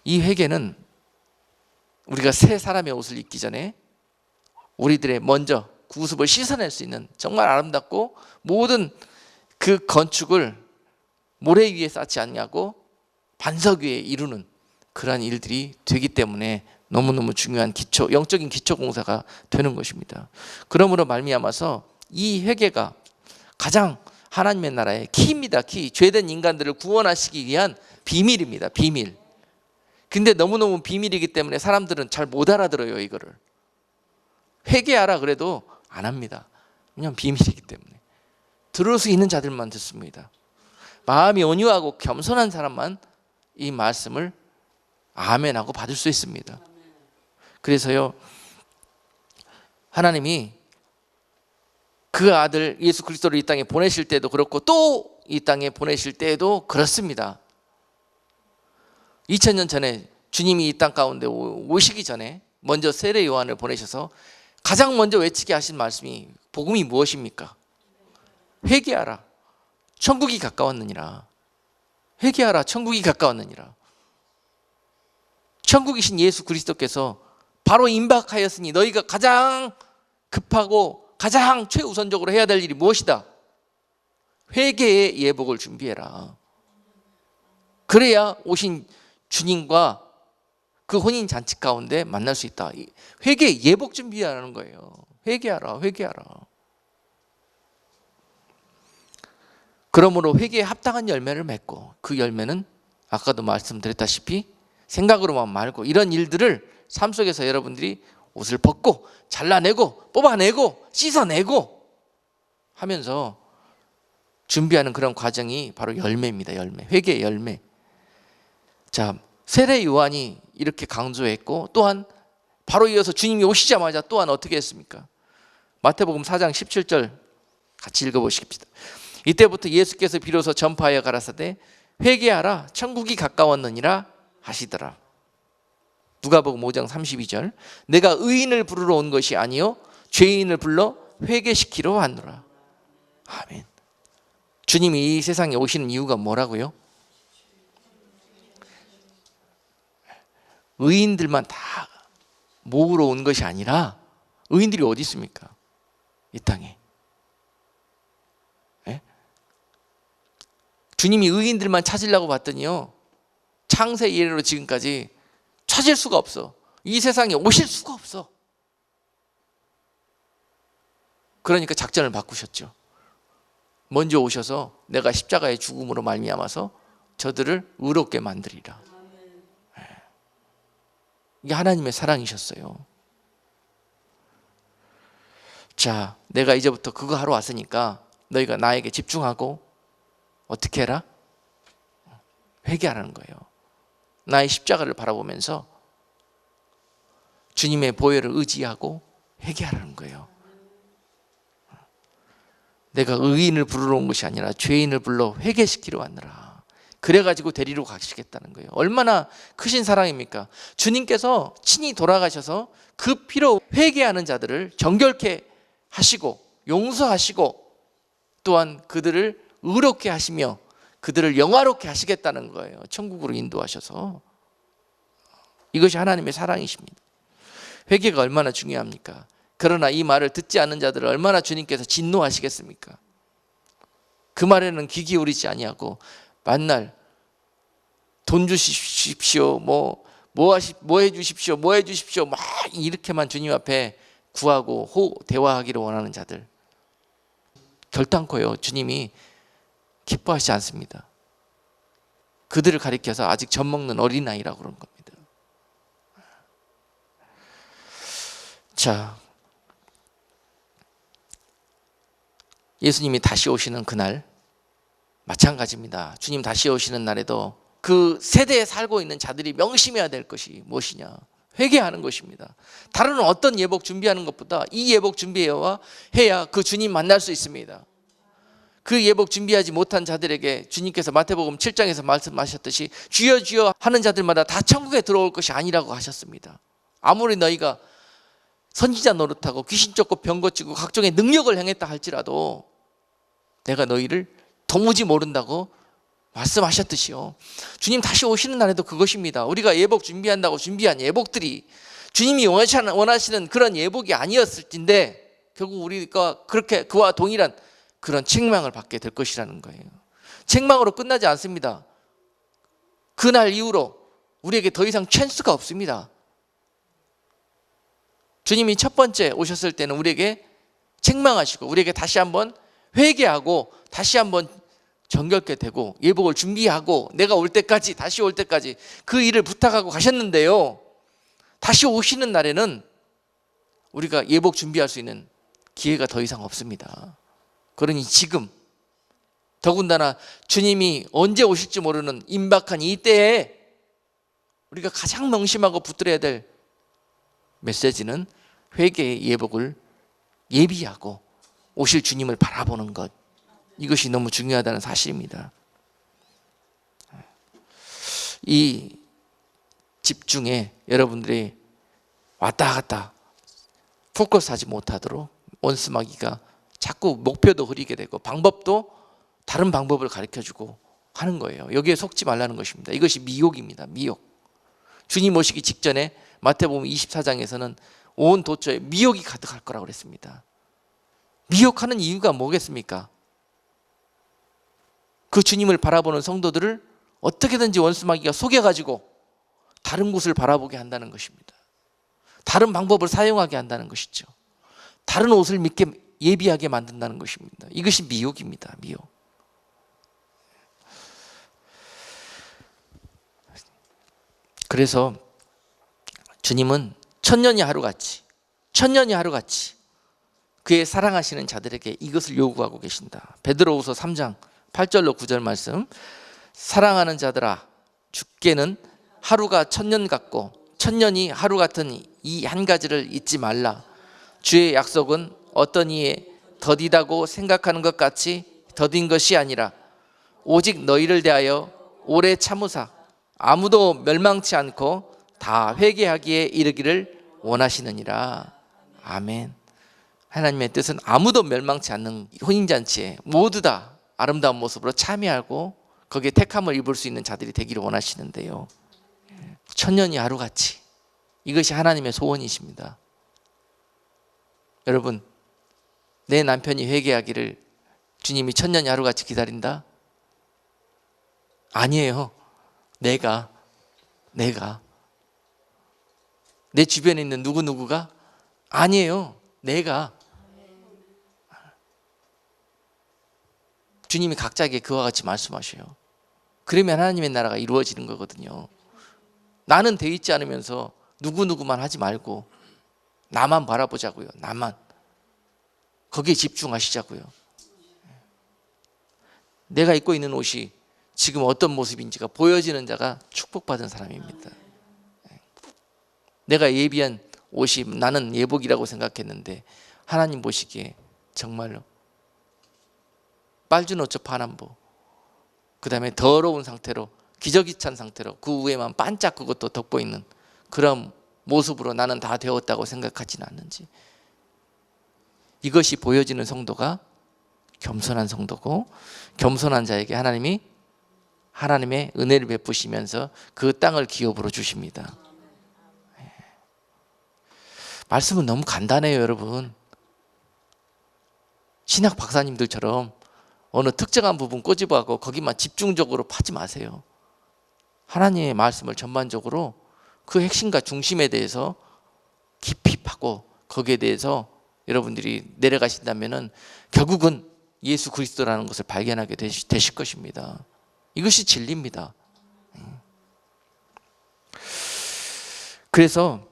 이 회개는 우리가 새 사람의 옷을 입기 전에 우리들의 먼저 구습을 씻어낼 수 있는 정말 아름답고 모든 그 건축을 모래 위에 쌓지 않냐고 반석 위에 이루는 그러한 일들이 되기 때문에 너무너무 중요한 기초, 영적인 기초 공사가 되는 것입니다. 그러므로 말미암아서 이 회개가 가장 하나님의 나라의 키입니다. 키. 죄된 인간들을 구원하시기 위한 비밀입니다. 비밀. 근데 너무너무 비밀이기 때문에 사람들은 잘 못 알아들어요. 이거를 회개하라 그래도 안 합니다. 왜냐하면 비밀이기 때문에. 들을 수 있는 자들만 듣습니다. 마음이 온유하고 겸손한 사람만 이 말씀을 아멘하고 받을 수 있습니다. 그래서요, 하나님이 그 아들 예수 그리스도를 이 땅에 보내실 때도 그렇고 또 이 땅에 보내실 때에도 그렇습니다. 2000년 전에 주님이 이 땅 가운데 오시기 전에 먼저 세례 요한을 보내셔서 가장 먼저 외치게 하신 말씀이, 복음이 무엇입니까? 회개하라, 천국이 가까웠느니라. 회개하라, 천국이 가까웠느니라. 천국이신 예수 그리스도께서 바로 임박하였으니 너희가 가장 급하고 가장 최우선적으로 해야 될 일이 무엇이다? 회개의 예복을 준비해라. 그래야 오신 주님과 그 혼인잔치 가운데 만날 수 있다. 회개의 예복 준비하라는 거예요. 회개하라, 회개하라. 그러므로 회개에 합당한 열매를 맺고, 그 열매는 아까도 말씀드렸다시피 생각으로만 말고 이런 일들을 삶 속에서 여러분들이 옷을 벗고 잘라내고 뽑아내고 씻어내고 하면서 준비하는 그런 과정이 바로 열매입니다. 열매, 회개의 열매. 자, 세례 요한이 이렇게 강조했고, 또한 바로 이어서 주님이 오시자마자 또한 어떻게 했습니까? 마태복음 4장 17절 같이 읽어보십시다. 이때부터 예수께서 비로소 전파하여 가라사대 회개하라, 천국이 가까웠느니라 하시더라. 누가복음 5장 32절, 내가 의인을 부르러 온 것이 아니요 죄인을 불러 회개시키러 왔노라. 아멘. 주님이 이 세상에 오시는 이유가 뭐라고요? 의인들만 다 모으러 온 것이 아니라, 의인들이 어디 있습니까? 이 땅에. 네? 주님이 의인들만 찾으려고 봤더니요, 창세 이래로 지금까지 찾을 수가 없어. 이 세상에 오실 수가 없어. 그러니까 작전을 바꾸셨죠. 먼저 오셔서 내가 십자가의 죽음으로 말미암아서 저들을 의롭게 만들리라. 이게 하나님의 사랑이셨어요. 자, 내가 이제부터 그거 하러 왔으니까 너희가 나에게 집중하고 어떻게 해라? 회개하라는 거예요. 나의 십자가를 바라보면서 주님의 보혈을 의지하고 회개하라는 거예요. 내가 의인을 부르러 온 것이 아니라 죄인을 불러 회개시키러 왔느라. 그래가지고 데리러 가시겠다는 거예요. 얼마나 크신 사랑입니까? 주님께서 친히 돌아가셔서 그 피로 회개하는 자들을 정결케 하시고 용서하시고 또한 그들을 의롭게 하시며 그들을 영화롭게 하시겠다는 거예요. 천국으로 인도하셔서. 이것이 하나님의 사랑이십니다. 회개가 얼마나 중요합니까? 그러나 이 말을 듣지 않는 자들을 얼마나 주님께서 진노하시겠습니까? 그 말에는 귀 기울이지 아니하고 만날 돈 주십시오, 뭐 해주십시오, 뭐 해주십시오, 막 이렇게만 주님 앞에 구하고 대화하기를 원하는 자들, 결단코요 주님이 기뻐하시지 않습니다. 그들을 가리켜서 아직 젖 먹는 어린아이라고 그런 겁니다. 자, 예수님이 다시 오시는 그날 마찬가지입니다. 주님 다시 오시는 날에도 그 세대에 살고 있는 자들이 명심해야 될 것이 무엇이냐? 회개하는 것입니다. 다른 어떤 예복 준비하는 것보다 이 예복 준비해야 그 주님 만날 수 있습니다. 그 예복 준비하지 못한 자들에게 주님께서 마태복음 7장에서 말씀하셨듯이 주여 주여 하는 자들마다 다 천국에 들어올 것이 아니라고 하셨습니다. 아무리 너희가 선지자 노릇하고 귀신 쫓고 병 고치고 각종의 능력을 행했다 할지라도 내가 너희를 도무지 모른다고 말씀하셨듯이요. 주님 다시 오시는 날에도 그것입니다. 우리가 예복 준비한다고 준비한 예복들이 주님이 원하시는 그런 예복이 아니었을진데 결국 우리가 그렇게 그와 동일한 그런 책망을 받게 될 것이라는 거예요. 책망으로 끝나지 않습니다. 그날 이후로 우리에게 더 이상 찬스가 없습니다. 주님이 첫 번째 오셨을 때는 우리에게 책망하시고 우리에게 다시 한번 회개하고 다시 한번 정결케 되고 예복을 준비하고 내가 올 때까지 다시 올 때까지 그 일을 부탁하고 가셨는데요, 다시 오시는 날에는 우리가 예복 준비할 수 있는 기회가 더 이상 없습니다. 그러니 지금 더군다나 주님이 언제 오실지 모르는 임박한 이 때에 우리가 가장 명심하고 붙들어야 될 메시지는 회개의 예복을 예비하고 오실 주님을 바라보는 것, 이것이 너무 중요하다는 사실입니다. 이 집중에 여러분들이 왔다 갔다 포커스하지 못하도록 원수마귀가 자꾸 목표도 흐리게 되고 방법도 다른 방법을 가르쳐주고 하는 거예요. 여기에 속지 말라는 것입니다. 이것이 미혹입니다. 미혹. 주님 오시기 직전에 마태복음 24장에서는 온 도처에 미혹이 가득할 거라고 그랬습니다. 미혹하는 이유가 뭐겠습니까? 그 주님을 바라보는 성도들을 어떻게든지 원수마귀가 속여가지고 다른 곳을 바라보게 한다는 것입니다. 다른 방법을 사용하게 한다는 것이죠. 다른 옷을 믿게 예비하게 만든다는 것입니다. 이것이 미혹입니다. 미혹. 그래서 주님은 천년이 하루같이 그의 사랑하시는 자들에게 이것을 요구하고 계신다. 베드로후서 3장 8절로 9절 말씀, 사랑하는 자들아 주께는 하루가 천년 같고 천년이 하루 같은 이 한 가지를 잊지 말라. 주의 약속은 어떤 이에 더디다고 생각하는 것 같이 더딘 것이 아니라 오직 너희를 대하여 오래 참으사 아무도 멸망치 않고 다 회개하기에 이르기를 원하시느니라. 아멘. 하나님의 뜻은 아무도 멸망치 않는 혼인잔치에 모두 다 아름다운 모습으로 참여하고 거기에 택함을 입을 수 있는 자들이 되기를 원하시는데요, 천년이 하루같이, 이것이 하나님의 소원이십니다. 여러분, 내 남편이 회개하기를 주님이 천년이 하루같이 기다린다? 아니에요. 내가 내 주변에 있는 누구누구가? 아니에요. 내가 주님이 각자에게 그와 같이 말씀하셔요. 그러면 하나님의 나라가 이루어지는 거거든요. 나는 돼 있지 않으면서 누구누구만 하지 말고 나만 바라보자고요. 나만. 거기에 집중하시자고요. 내가 입고 있는 옷이 지금 어떤 모습인지가 보여지는 자가 축복받은 사람입니다. 내가 예비한 옷이 나는 예복이라고 생각했는데 하나님 보시기에 정말로 빨준 옷저 파남보, 그 다음에 더러운 상태로 기저귀 찬 상태로 그 위에만 반짝 그것도 덮고 있는 그런 모습으로 나는 다 되었다고 생각하지는 않는지, 이것이 보여지는 성도가 겸손한 성도고, 겸손한 자에게 하나님이 하나님의 은혜를 베푸시면서 그 땅을 기업으로 주십니다. 말씀은 너무 간단해요, 여러분. 신학 박사님들처럼 어느 특정한 부분 꼬집어가고 거기만 집중적으로 파지 마세요. 하나님의 말씀을 전반적으로 그 핵심과 중심에 대해서 깊이 파고 거기에 대해서 여러분들이 내려가신다면 결국은 예수 그리스도라는 것을 발견하게 되실 것입니다. 이것이 진리입니다. 그래서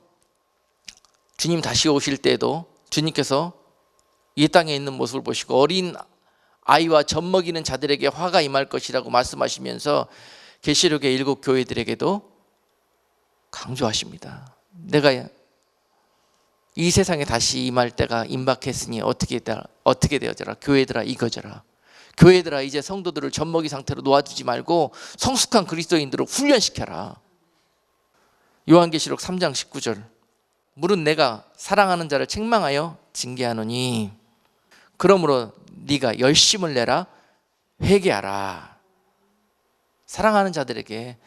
주님 다시 오실 때에도 주님께서 이 땅에 있는 모습을 보시고 어린 아이와 젖 먹이는 자들에게 화가 임할 것이라고 말씀하시면서 계시록의 7 교회들에게도 강조하십니다. 내가 이 세상에 다시 임할 때가 임박했으니 어떻게 되어져라. 교회들아 이거져라. 교회들아 이제 성도들을 젖먹이 상태로 놓아두지 말고 성숙한 그리스도인들을 훈련시켜라. 요한계시록 3장 19절, 물은 내가 사랑하는 자를 책망하여 징계하노니 그러므로 네가 열심을 내라. 회개하라. 사랑하는 자들에게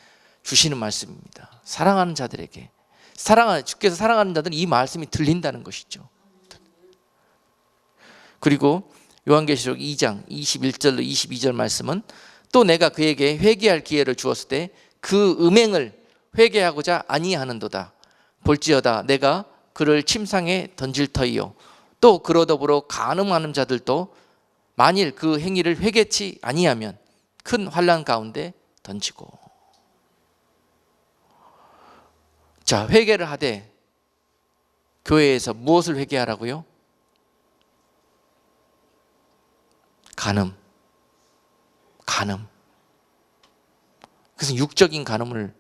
주시는 말씀입니다. 사랑하는 자들에게, 주께서 사랑하는 자들은 이 말씀이 들린다는 것이죠. 그리고 요한계시록 2장 21절로 22절 말씀은 또 내가 그에게 회개할 기회를 주었을 때 그 음행을 회개하고자 아니하는도다. 볼지어다 내가 그를 침상에 던질 터이요 또 그로 더불어 간음하는 자들도 만일 그 행위를 회개치 아니하면 큰 환난 가운데 던지고. 자, 회개를 하되 교회에서 무엇을 회개하라고요? 간음. 그래서 육적인 간음을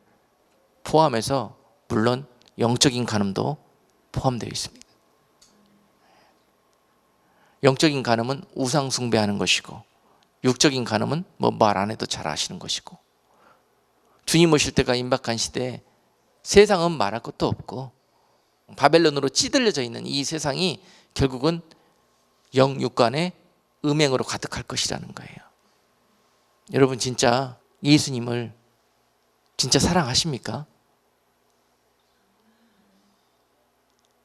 포함해서 물론 영적인 간음도 포함되어 있습니다. 영적인 간음은 우상 숭배하는 것이고, 육적인 간음은 뭐 말 안 해도 잘 아시는 것이고, 주님 오실 때가 임박한 시대에 세상은 말할 것도 없고 바벨론으로 찌들려져 있는 이 세상이 결국은 영육간의 음행으로 가득할 것이라는 거예요. 여러분 진짜 예수님을 진짜 사랑하십니까?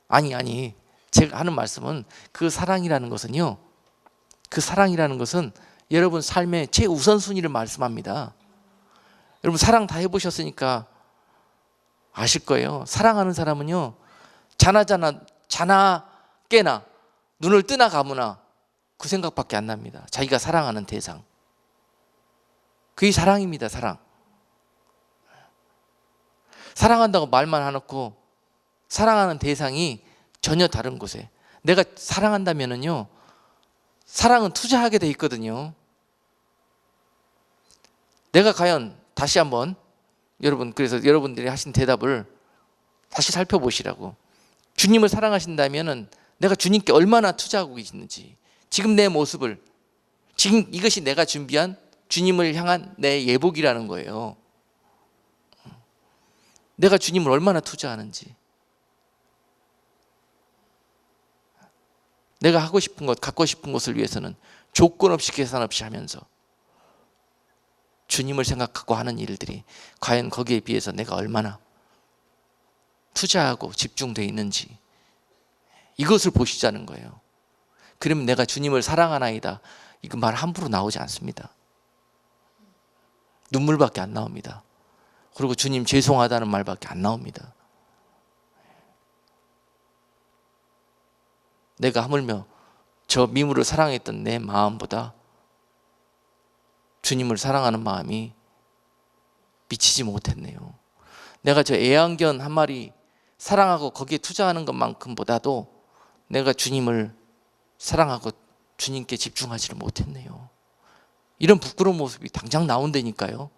아니 제가 하는 말씀은 그 사랑이라는 것은요, 그 사랑이라는 것은 여러분 삶의 최우선순위를 말씀합니다. 여러분 사랑 다 해보셨으니까 아실 거예요. 사랑하는 사람은요, 자나 깨나 눈을 뜨나 감으나 그 생각밖에 안 납니다. 자기가 사랑하는 대상. 그게 사랑입니다. 사랑한다고 말만 해놓고 사랑하는 대상이 전혀 다른 곳에, 내가 사랑한다면은요, 사랑은 투자하게 돼 있거든요. 내가 과연 다시 한번 여러분, 그래서 여러분들이 하신 대답을 다시 살펴보시라고. 주님을 사랑하신다면은 내가 주님께 얼마나 투자하고 있는지, 지금 내 모습을, 지금 이것이 내가 준비한 주님을 향한 내 예복이라는 거예요. 내가 주님을 얼마나 투자하는지, 내가 하고 싶은 것, 갖고 싶은 것을 위해서는 조건 없이 계산 없이 하면서 주님을 생각하고 하는 일들이 과연 거기에 비해서 내가 얼마나 투자하고 집중되어 있는지, 이것을 보시자는 거예요. 그러면 내가 주님을 사랑하나이다, 이거 말 함부로 나오지 않습니다. 눈물밖에 안 나옵니다. 그리고 주님 죄송하다는 말밖에 안 나옵니다. 내가 하물며 저 미물을 사랑했던 내 마음보다 주님을 사랑하는 마음이 미치지 못했네요. 내가 저 애완견 한 마리 사랑하고 거기에 투자하는 것만큼보다도 내가 주님을 사랑하고 주님께 집중하지를 못했네요. 이런 부끄러운 모습이 당장 나온다니까요.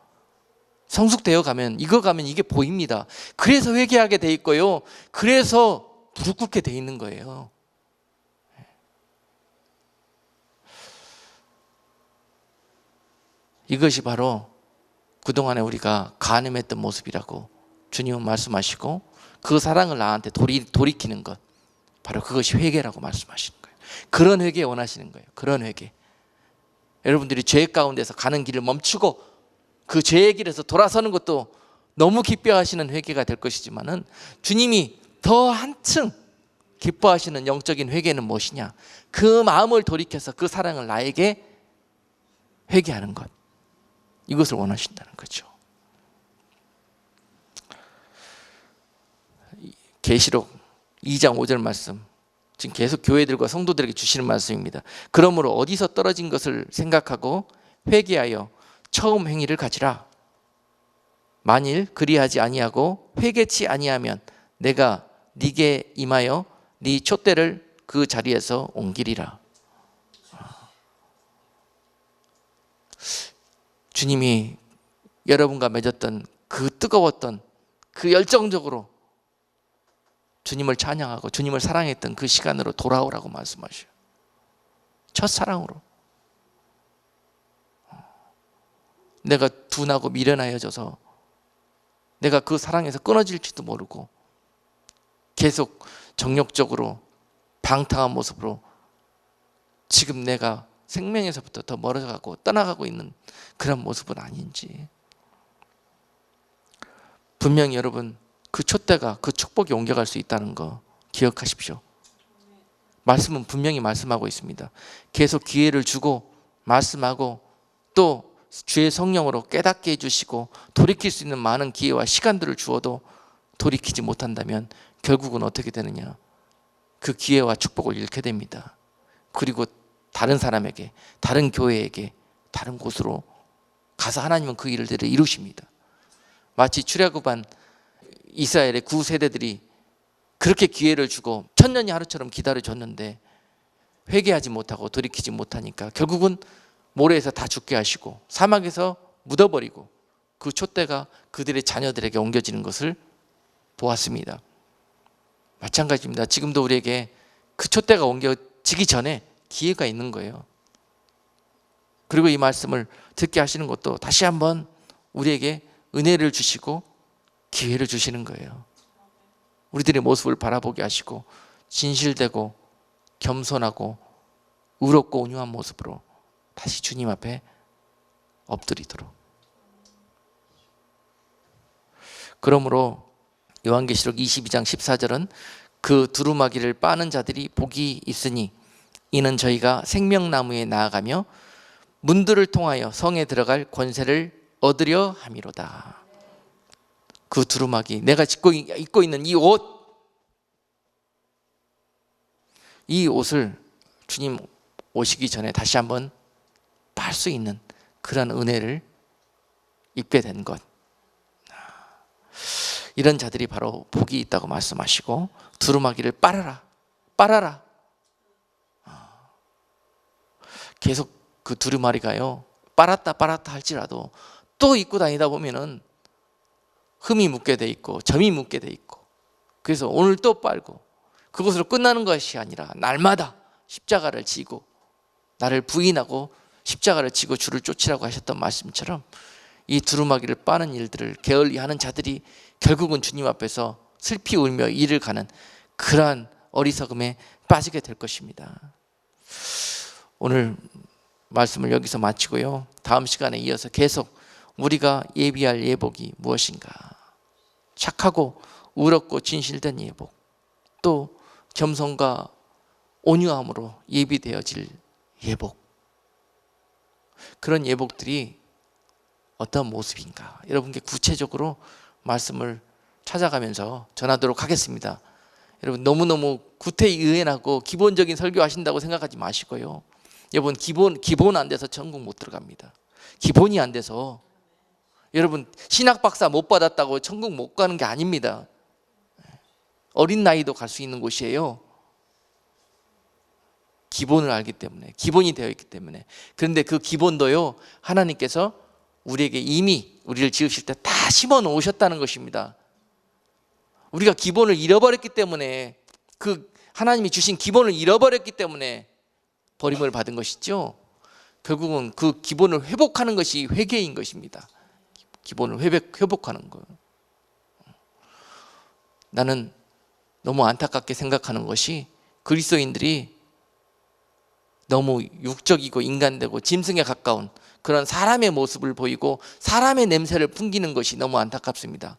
성숙되어 가면 이게 보입니다. 그래서 회개하게 돼 있고요. 그래서 무릎 꿇게 돼 있는 거예요. 이것이 바로 그동안에 우리가 간음했던 모습이라고 주님은 말씀하시고, 그 사랑을 나한테 돌이키는 것, 바로 그것이 회개라고 말씀하시는 거예요. 그런 회개 원하시는 거예요. 그런 회개. 여러분들이 죄 가운데서 가는 길을 멈추고 그 죄의 길에서 돌아서는 것도 너무 기뻐하시는 회개가 될 것이지만은, 주님이 더 한층 기뻐하시는 영적인 회개는 무엇이냐? 그 마음을 돌이켜서 그 사랑을 나에게 회개하는 것, 이것을 원하신다는 거죠. 계시록 2장 5절 말씀, 지금 계속 교회들과 성도들에게 주시는 말씀입니다. 그러므로 어디서 떨어진 것을 생각하고 회개하여 처음 행위를 가지라. 만일 그리하지 아니하고 회개치 아니하면 내가 네게 임하여 네 촛대를 그 자리에서 옮기리라. 주님이 여러분과 맺었던 그 뜨거웠던, 그 열정적으로 주님을 찬양하고 주님을 사랑했던 그 시간으로 돌아오라고 말씀하셔요. 첫사랑으로. 내가 둔하고 미련하여져서 내가 그 사랑에서 끊어질지도 모르고 계속 정욕적으로 방탕한 모습으로 지금 내가 생명에서부터 더 멀어져가고 떠나가고 있는 그런 모습은 아닌지. 분명히 여러분, 그 촛대가 그 축복이 옮겨갈 수 있다는 거 기억하십시오. 말씀은 분명히 말씀하고 있습니다. 계속 기회를 주고 말씀하고 또 주의 성령으로 깨닫게 해주시고 돌이킬 수 있는 많은 기회와 시간들을 주어도 돌이키지 못한다면 결국은 어떻게 되느냐? 그 기회와 축복을 잃게 됩니다. 그리고 다른 사람에게, 다른 교회에게, 다른 곳으로 가서 하나님은 그 일을 이루십니다. 마치 출애굽한 이스라엘의 구세대들이 그렇게 기회를 주고 천년이 하루처럼 기다려줬는데 회개하지 못하고 돌이키지 못하니까 결국은 모래에서 다 죽게 하시고 사막에서 묻어버리고 그 촛대가 그들의 자녀들에게 옮겨지는 것을 보았습니다. 마찬가지입니다. 지금도 우리에게 그 촛대가 옮겨지기 전에 기회가 있는 거예요. 그리고 이 말씀을 듣게 하시는 것도 다시 한번 우리에게 은혜를 주시고 기회를 주시는 거예요. 우리들의 모습을 바라보게 하시고 진실되고 겸손하고 의롭고 온유한 모습으로 다시 주님 앞에 엎드리도록. 그러므로 요한계시록 22장 14절은 그 두루마기를 빠는 자들이 복이 있으니 이는 저희가 생명나무에 나아가며 문들을 통하여 성에 들어갈 권세를 얻으려 함이로다. 그 두루마기, 내가 입고 있는 이 옷을 주님 오시기 전에 다시 한번 빨 수 있는 그런 은혜를 입게 된 것, 이런 자들이 바로 복이 있다고 말씀하시고, 두루마기를 빨아라. 계속 그 두루마리가요, 빨았다 할지라도 또 입고 다니다 보면은 흠이 묻게 돼 있고 점이 묻게 돼 있고, 그래서 오늘 또 빨고, 그것으로 끝나는 것이 아니라 날마다 십자가를 지고 나를 부인하고 십자가를 지고 주를 쫓으라고 하셨던 말씀처럼 이 두루마기를 빠는 일들을 게을리하는 자들이 결국은 주님 앞에서 슬피 울며 일을 가는 그러한 어리석음에 빠지게 될 것입니다. 오늘 말씀을 여기서 마치고요, 다음 시간에 이어서 계속 우리가 예비할 예복이 무엇인가, 착하고 의롭고 진실된 예복, 또 겸손과 온유함으로 예비되어질 예복, 그런 예복들이 어떤 모습인가 여러분께 구체적으로 말씀을 찾아가면서 전하도록 하겠습니다. 여러분, 너무너무 구태의연하고 기본적인 설교하신다고 생각하지 마시고요, 여러분 기본 안 돼서 천국 못 들어갑니다. 기본이 안 돼서. 여러분, 신학 박사 못 받았다고 천국 못 가는 게 아닙니다. 어린 나이도 갈 수 있는 곳이에요. 기본을 알기 때문에, 기본이 되어 있기 때문에. 그런데 그 기본도요, 하나님께서 우리에게 이미 우리를 지으실 때 다 심어 놓으셨다는 것입니다. 우리가 기본을 잃어버렸기 때문에, 그 하나님이 주신 기본을 잃어버렸기 때문에 버림을 받은 것이죠. 결국은 그 기본을 회복하는 것이 회개인 것입니다. 기본을 회복하는 거예요. 나는 너무 안타깝게 생각하는 것이, 그리스도인들이 너무 육적이고 인간되고 짐승에 가까운 그런 사람의 모습을 보이고 사람의 냄새를 풍기는 것이 너무 안타깝습니다.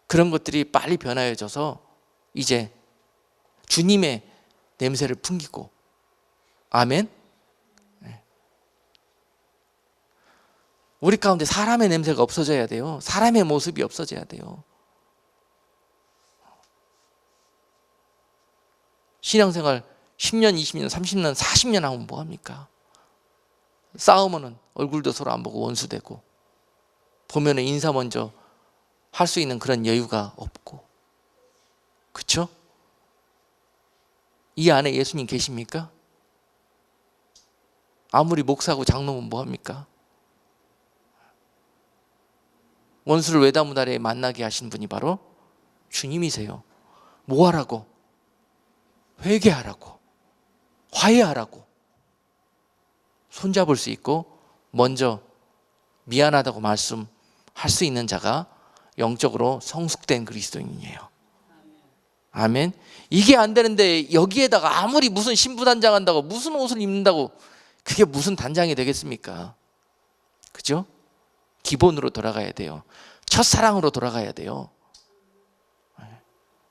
그런 것들이 빨리 변화해져서 이제 주님의 냄새를 풍기고, 아멘. 우리 가운데 사람의 냄새가 없어져야 돼요. 사람의 모습이 없어져야 돼요. 신앙생활 10년, 20년, 30년, 40년 하면 뭐합니까? 싸우면은 얼굴도 서로 안 보고 원수되고, 보면은 인사 먼저 할 수 있는 그런 여유가 없고, 그렇죠? 이 안에 예수님 계십니까? 아무리 목사고 장로면 뭐합니까? 원수를 외다문 아래에 만나게 하신 분이 바로 주님이세요. 뭐 하라고? 회개하라고, 화해하라고. 손잡을 수 있고 먼저 미안하다고 말씀할 수 있는 자가 영적으로 성숙된 그리스도인이에요. 아멘. 이게 안 되는데 여기에다가 아무리 무슨 신부단장 한다고, 무슨 옷을 입는다고, 그게 무슨 단장이 되겠습니까? 그죠? 기본으로 돌아가야 돼요. 첫사랑으로 돌아가야 돼요.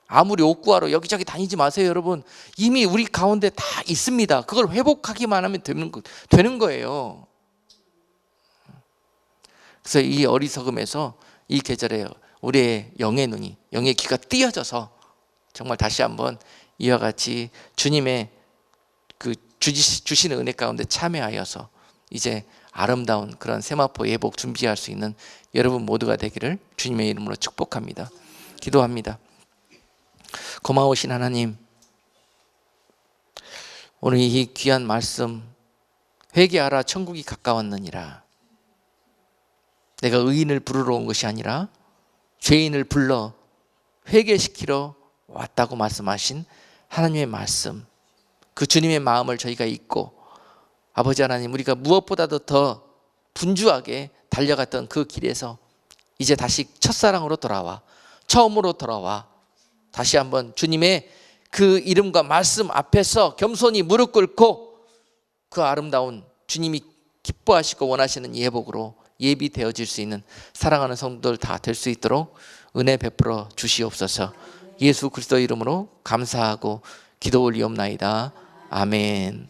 아무리 옷 구하러 여기저기 다니지 마세요, 여러분. 이미 우리 가운데 다 있습니다. 그걸 회복하기만 하면 되는 거예요. 그래서 이 어리석음에서 이 계절에 우리의 영의 눈이, 영의 귀가 띄어져서 정말 다시 한번 이와 같이 주님의 그 주시는 은혜 가운데 참여하여서 이제 아름다운 그런 세마포 예복 준비할 수 있는 여러분 모두가 되기를 주님의 이름으로 축복합니다. 기도합니다. 고마우신 하나님, 오늘 이 귀한 말씀, 회개하라 천국이 가까웠느니라. 내가 의인을 부르러 온 것이 아니라 죄인을 불러 회개시키러 왔다고 말씀하신 하나님의 말씀, 그 주님의 마음을 저희가 잊고, 아버지 하나님, 우리가 무엇보다도 더 분주하게 달려갔던 그 길에서 이제 다시 첫사랑으로 돌아와, 처음으로 돌아와 다시 한번 주님의 그 이름과 말씀 앞에서 겸손히 무릎 꿇고 그 아름다운 주님이 기뻐하시고 원하시는 예복으로 예비되어질 수 있는 사랑하는 성도들 다 될 수 있도록 은혜 베풀어 주시옵소서. 예수 그리스도 이름으로 감사하고 기도 올리옵나이다. 아멘.